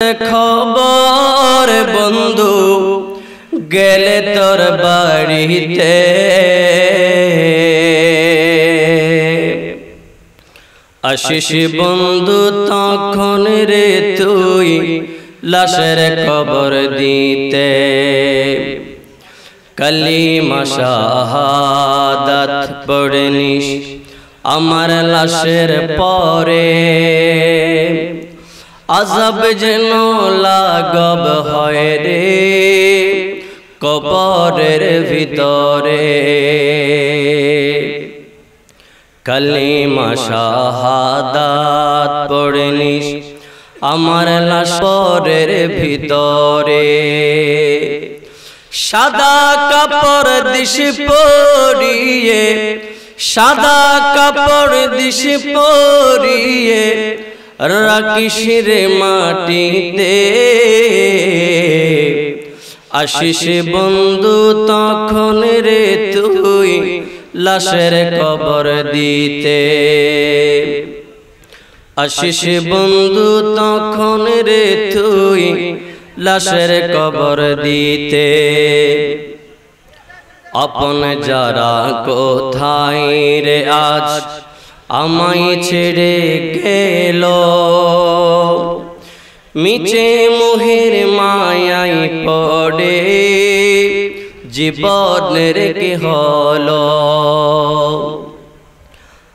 খবর বন্ধু গেলে তোর বাড়িতে আশিস বন্ধু তখন রে তুই লাশের খবর দিতে কালিমা শাহাদাত পড়ে নিস আমার লাশের পরে আযাব যেন লাগব হয় রে কবরের ভিতরে কালিমা শাহাদাত পড়ে নিস আমার লাশের ভিতরে সাদা কাপড় দিস পরিয়ে সাদা কাপড় দিস পরিয়ে রাখিস রে মাটিতে আশিস বন্ধু তখন রে তুই লাশের কবর দিতে আশিস বন্ধু তখন রে তুই লাশের কবর দিতে আপন যারা কোথায় রে আজ আমায় ছেড়ে গেল মিছে মোহের মায়ায় পড়ে জীবনের কি হলো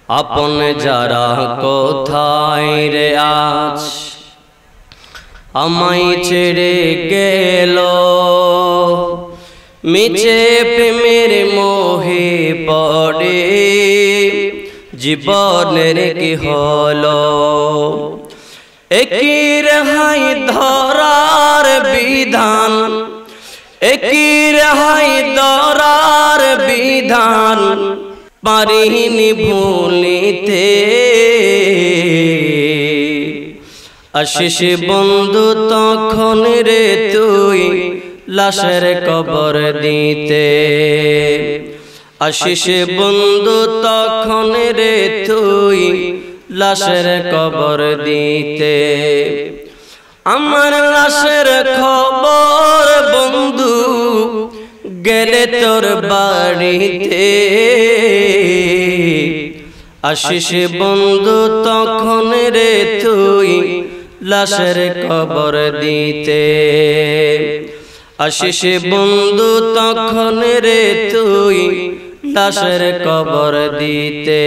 আপন যারা কোথায় রে আজ আমায় ছেড়ে গেল মিছে প্রেমের মোহে পড়ে জীবনের কি হলো একই রেহাই ধরার বিধান একই রেহাই ধরার বিধান পারিনি ভুলিতে আশিস বন্ধু তখন রে তুই লাশের কবর দিতে আশিস বন্ধু তখন রে তুই লাশের কবর দিতে আমার লাশের খবর বন্ধু গেলে তোর বাড়িতে আশিস বন্ধু তখন রে তুই লাশের কবর দিতে আশিস বন্ধু তখন রে তুই লাশের কবর দিতে।